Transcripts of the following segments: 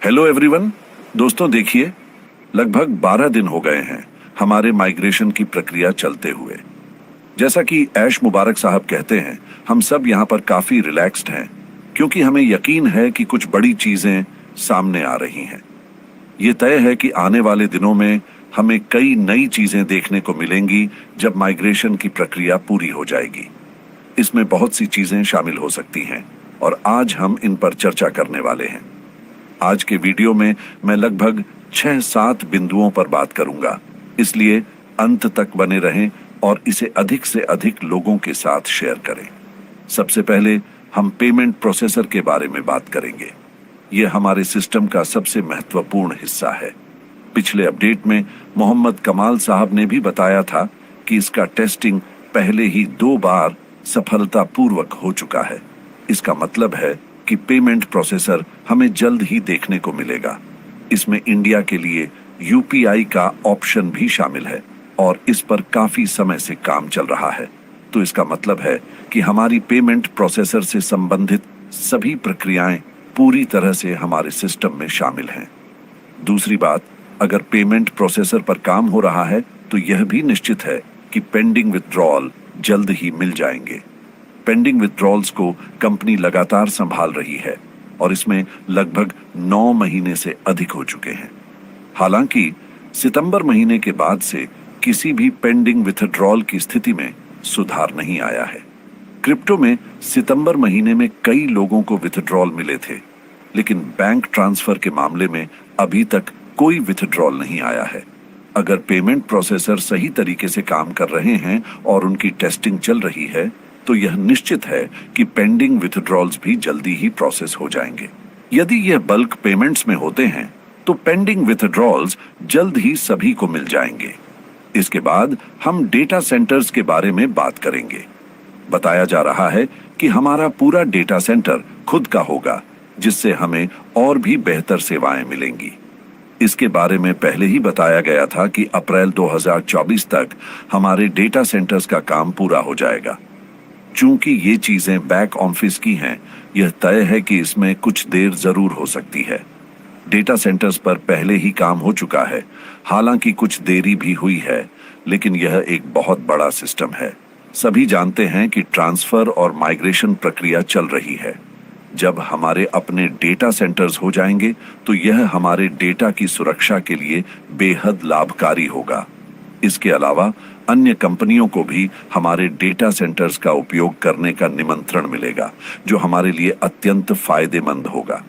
Hello everyone. दोस्तों देखिए, लगभग 12 दिन हो गए हैं हमारे माइग्रेशन की प्रक्रिया चलते हुए। जैसा कि ऐश मुबारक साहब कहते हैं, हम सब यहाँ पर काफी रिलैक्स्ड हैं क्योंकि हमें यकीन है कि कुछ बड़ी चीजें सामने आ रही हैं। ये तय है कि आने वाले दिनों में हमें कई नई चीजें देखने को मिलेंगी जब माइग्रेशन की प्रक्रिया पूरी हो जाएगी। इसमें बहुत सी चीजें शामिल हो सकती हैं और आज हम इन पर चर्चा करने वाले हैं। आज के वीडियो में मैं लगभग 6-7 बिंदुओं पर बात करूंगा, इसलिए अंत तक बने रहें और इसे अधिक से अधिक लोगों के साथ शेयर करें। सबसे पहले हम पेमेंट प्रोसेसर के बारे में बात करेंगे। यह हमारे सिस्टम का सबसे महत्वपूर्ण हिस्सा है। पिछले अपडेट में मोहम्मद कमाल साहब ने भी बताया था कि इसका टेस्टिंग पहले ही 2 बार सफलतापूर्वक हो चुका है। इसका मतलब है कि पेमेंट प्रोसेसर हमें जल्द ही देखने को मिलेगा। इसमें इंडिया के लिए यूपीआई का ऑप्शन भी शामिल है और इस पर काफी समय से काम चल रहा है। तो इसका मतलब है कि हमारी पेमेंट प्रोसेसर से संबंधित सभी प्रक्रियाएं पूरी तरह से हमारे सिस्टम में शामिल हैं। दूसरी बात, अगर पेमेंट प्रोसेसर पर काम हो रहा है तो यह भी निश्चित है कि पेंडिंग विथड्रॉल जल्द ही मिल जाएंगे। पेंडिंग विथड्रॉल्स को कंपनी लगातार संभाल रही है और इसमें लगभग 9 महीने से अधिक हो चुके हैं। हालांकि सितंबर महीने के बाद से किसी भी पेंडिंग विथड्रॉल की स्थिति में सुधार नहीं आया है। क्रिप्टो में सितंबर महीने में कई लोगों को विथड्रॉल मिले थे, लेकिन बैंक ट्रांसफर के मामले में अभी तक कोई विथड्रॉल नहीं आया है। अगर पेमेंट प्रोसेसर सही तरीके से काम कर रहे हैं और उनकी टेस्टिंग चल रही है तो यह निश्चित है कि पेंडिंग विथड्रॉल्स भी जल्दी ही प्रोसेस हो जाएंगे। यदि यह बल्क पेमेंट्स में होते हैं तो पेंडिंग विथड्रॉल्स जल्द ही सभी को मिल जाएंगे। इसके बाद हम डेटा सेंटर्स के बारे में बात करेंगे। बताया जा रहा है कि हमारा पूरा डेटा सेंटर खुद का होगा, जिससे हमें और भी बेहतर सेवाएं मिलेंगी। इसके बारे में पहले ही बताया गया था कि अप्रैल 2024 तक हमारे डेटा सेंटर्स का काम पूरा हो जाएगा। चूंकि ये चीजें बैक ऑफिस की हैं, यह तय है कि इसमें कुछ देर जरूर हो सकती है। डेटा सेंटर्स पर पहले ही काम हो चुका है, हालांकि कुछ देरी भी हुई है, लेकिन यह एक बहुत बड़ा सिस्टम है। सभी जानते हैं कि ट्रांसफर और माइग्रेशन प्रक्रिया चल रही है। जब हमारे अपने डेटा सेंटर्स हो जाएंगे तो यह हमारे डेटा की सुरक्षा के लिए बेहद लाभकारी होगा। इसके अलावा अन्य कंपनियों को भी हमारे डेटा सेंटर्स का उपयोग करने का निमंत्रण मिलेगा, जो हमारे लिए अत्यंत फायदेमंद होगा।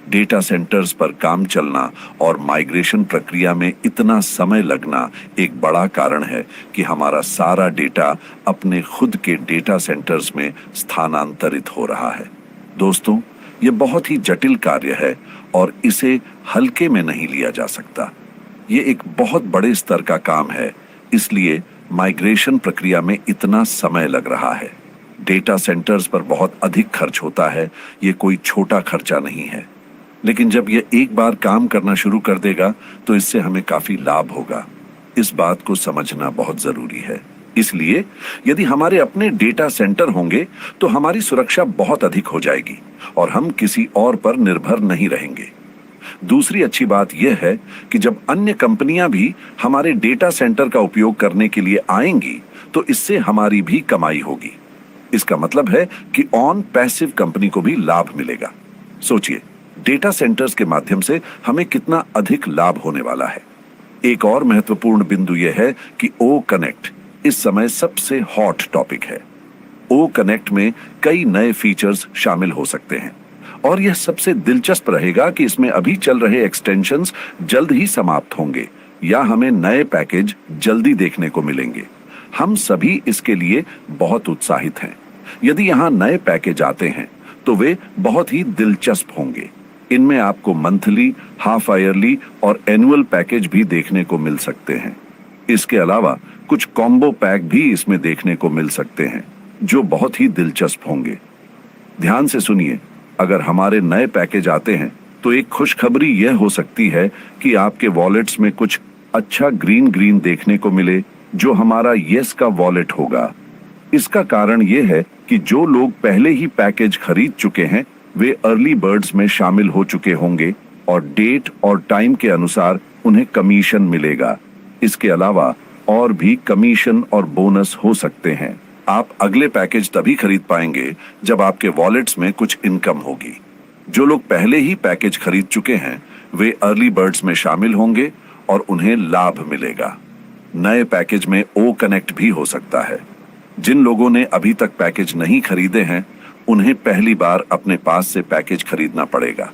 डेटा सेंटर्स पर काम चलना और माइग्रेशन प्रक्रिया में इतना समय लगना एक बड़ा कारण है कि हमारा सारा डेटा अपने खुद के डेटा सेंटर्स में स्थानांतरित हो रहा है। दोस्तों, ये बहुत ही जटिल कार्य है और इसे हल्के में नहीं लिया जा सकता। ये एक बहुत बड़े स्तर का काम है, इसलिए माइग्रेशन प्रक्रिया में इतना समय लग रहा है। डेटा सेंटर्स पर बहुत अधिक खर्च होता है, ये कोई छोटा खर्चा नहीं है। लेकिन जब ये एक बार काम करना शुरू कर देगा तो इससे हमें काफी लाभ होगा। इस बात को समझना बहुत जरूरी है। इसलिए यदि हमारे अपने डेटा सेंटर होंगे तो हमारी सुरक्षा बहुत अधिक हो जाएगी और हम किसी और पर निर्भर नहीं रहेंगे। दूसरी अच्छी बात यह है कि जब अन्य कंपनियां भी हमारे डेटा सेंटर का उपयोग करने के लिए आएंगी तो इससे हमारी भी कमाई होगी। इसका मतलब है कि ऑन पैसिव कंपनी को भी लाभ मिलेगा। सोचिए, डेटा सेंटर्स के माध्यम से हमें कितना अधिक लाभ होने वाला है। एक और महत्वपूर्ण बिंदु यह है कि ओ कनेक्ट इस समय सबसे हॉट टॉपिक है। ओ कनेक्ट में कई नए फीचर्स शामिल हो सकते हैं और यह सबसे दिलचस्प रहेगा कि इसमें अभी चल रहे एक्सटेंशंस जल्द ही समाप्त होंगे या हमें नए पैकेज जल्दी देखने को मिलेंगे। हम सभी इसके लिए बहुत उत्साहित हैं। यदि यहाँ नए पैकेज आते हैं तो वे बहुत ही दिलचस्प होंगे। इनमें आपको मंथली, हाफ ईयरली और एनुअल पैकेज भी देखने को मिल सकते हैं। इसके अलावा कुछ कॉम्बो पैक भी इसमें देखने को मिल सकते हैं, जो बहुत ही दिलचस्प होंगे। ध्यान से सुनिए, अगर हमारे नए पैकेज आते हैं तो एक खुशखबरी यह हो सकती है कि आपके वॉलेट्स में कुछ अच्छा ग्रीन देखने को मिले, जो हमारा येस का वॉलेट होगा। इसका कारण यह है कि जो लोग पहले ही पैकेज खरीद चुके हैं वे अर्ली बर्ड्स में शामिल हो चुके होंगे और डेट और टाइम के अनुसार उन्हें कमीशन मिलेगा। इसके अलावा और भी कमीशन और बोनस हो सकते हैं। आप अगले पैकेज तभी खरीद पाएंगे जब आपके वॉलेट्स में कुछ इनकम होगी। जो लोग पहले ही पैकेज खरीद चुके हैं वे अर्ली बर्ड्स में शामिल होंगे और उन्हें लाभ मिलेगा। नए पैकेज में ओ कनेक्ट भी हो सकता है। जिन लोगों ने अभी तक पैकेज नहीं खरीदे हैं उन्हें पहली बार अपने पास से पैकेज खरीदना पड़ेगा,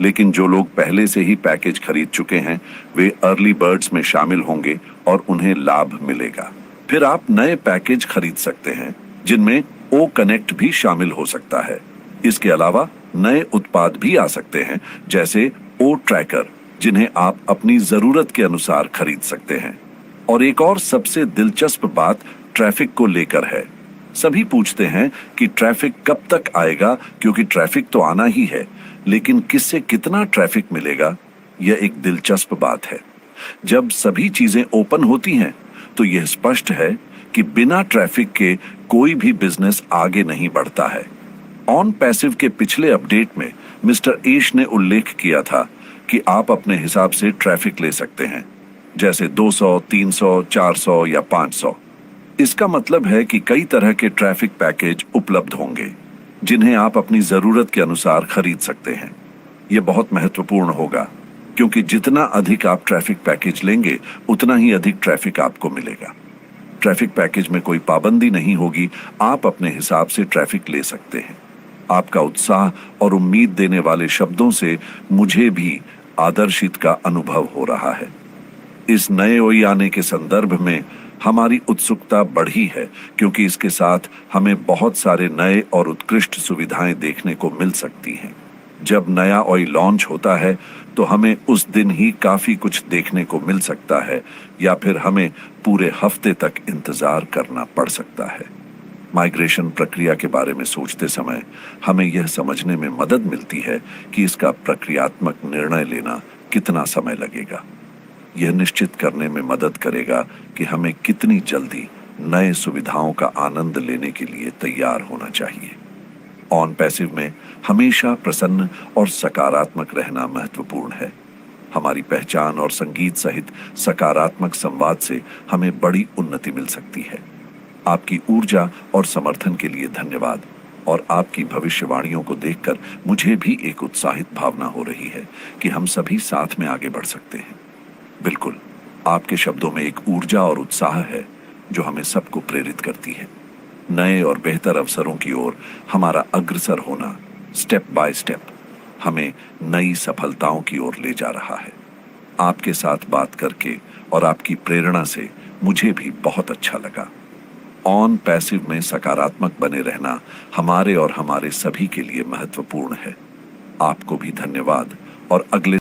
लेकिन जो लोग पहले से ही पैकेज खरीद चुके हैं वे अर्ली बर्ड्स में शामिल होंगे और उन्हें लाभ मिलेगा। फिर आप नए पैकेज खरीद सकते हैं जिनमें ओ कनेक्ट भी शामिल हो सकता है। इसके अलावा नए उत्पाद भी आ सकते हैं जैसे ओ ट्रैकर, जिन्हें आप अपनी जरूरत के अनुसार खरीद सकते हैं। और एक और सबसे दिलचस्प बात ट्रैफिक को लेकर है। सभी पूछते हैं कि ट्रैफिक कब तक आएगा, क्योंकि ट्रैफिक तो आना ही है, लेकिन किससे कितना ट्रैफिक मिलेगा, यह एक दिलचस्प बात है। जब सभी चीजें ओपन होती हैं तो यह स्पष्ट है कि बिना ट्रैफिक के कोई भी बिजनेस आगे नहीं बढ़ता है। ऑन पैसिव के पिछले अपडेट में मिस्टर एश ने उल्लेख किया था कि आप अपने हिसाब से ट्रैफिक ले सकते हैं, जैसे 200, 300, 400 या 500। इसका मतलब है कि कई तरह के ट्रैफिक पैकेज उपलब्ध होंगे जिन्हें आप अपनी जरूरत के अनुसार खरीद सकते हैं। यह बहुत महत्वपूर्ण होगा, क्योंकि जितना अधिक आप ट्रैफिक पैकेज लेंगे उतना ही अधिक ट्रैफिक आपको मिलेगा। ट्रैफिक पैकेज में कोई पाबंदी नहीं होगी, आप अपने हिसाब से ट्रैफिक ले सकते हैं। आपका उत्साह और उम्मीद देने वाले शब्दों से मुझे भी आदर्शित का अनुभव हो रहा है। इस नए ओई आने के संदर्भ में हमारी उत्सुकता बढ़ी है, क्योंकि इसके साथ हमें बहुत सारे नए और उत्कृष्ट सुविधाएं देखने को मिल सकती हैं। जब नया ओई लॉन्च होता है तो हमें उस दिन ही काफी कुछ देखने को मिल सकता है, या फिर हमें पूरे हफ्ते तक इंतजार करना पड़ सकता है। माइग्रेशन प्रक्रिया के बारे में सोचते समय हमें यह समझने में मदद मिलती है कि इसका प्रक्रियात्मक निर्णय लेना कितना समय लगेगा। यह निश्चित करने में मदद करेगा कि हमें कितनी जल्दी नए सुविधाओं का आनंद लेने के लिए तैयार होना चाहिए। ऑन पैसिव में हमेशा प्रसन्न और सकारात्मक रहना महत्वपूर्ण है। हमारी पहचान और संगीत सहित सकारात्मक संवाद से हमें बड़ी उन्नति मिल सकती है। आपकी ऊर्जा और समर्थन के लिए धन्यवाद, और आपकी भविष्यवाणियों को देखकर मुझे भी एक उत्साहित भावना हो रही है कि हम सभी साथ में आगे बढ़ सकते हैं। बिल्कुल, आपके शब्दों में एक ऊर्जा और उत्साह है जो हमें सबको प्रेरित करती है। नए और बेहतर अवसरों की ओर हमारा अग्रसर होना स्टेप बाय स्टेप हमें नई सफलताओं की ओर ले जा रहा है। आपके साथ बात करके और आपकी प्रेरणा से मुझे भी बहुत अच्छा लगा। ऑन पैसिव में सकारात्मक बने रहना हमारे और हमारे सभी के लिए महत्वपूर्ण है। आपको भी धन्यवाद, और अगले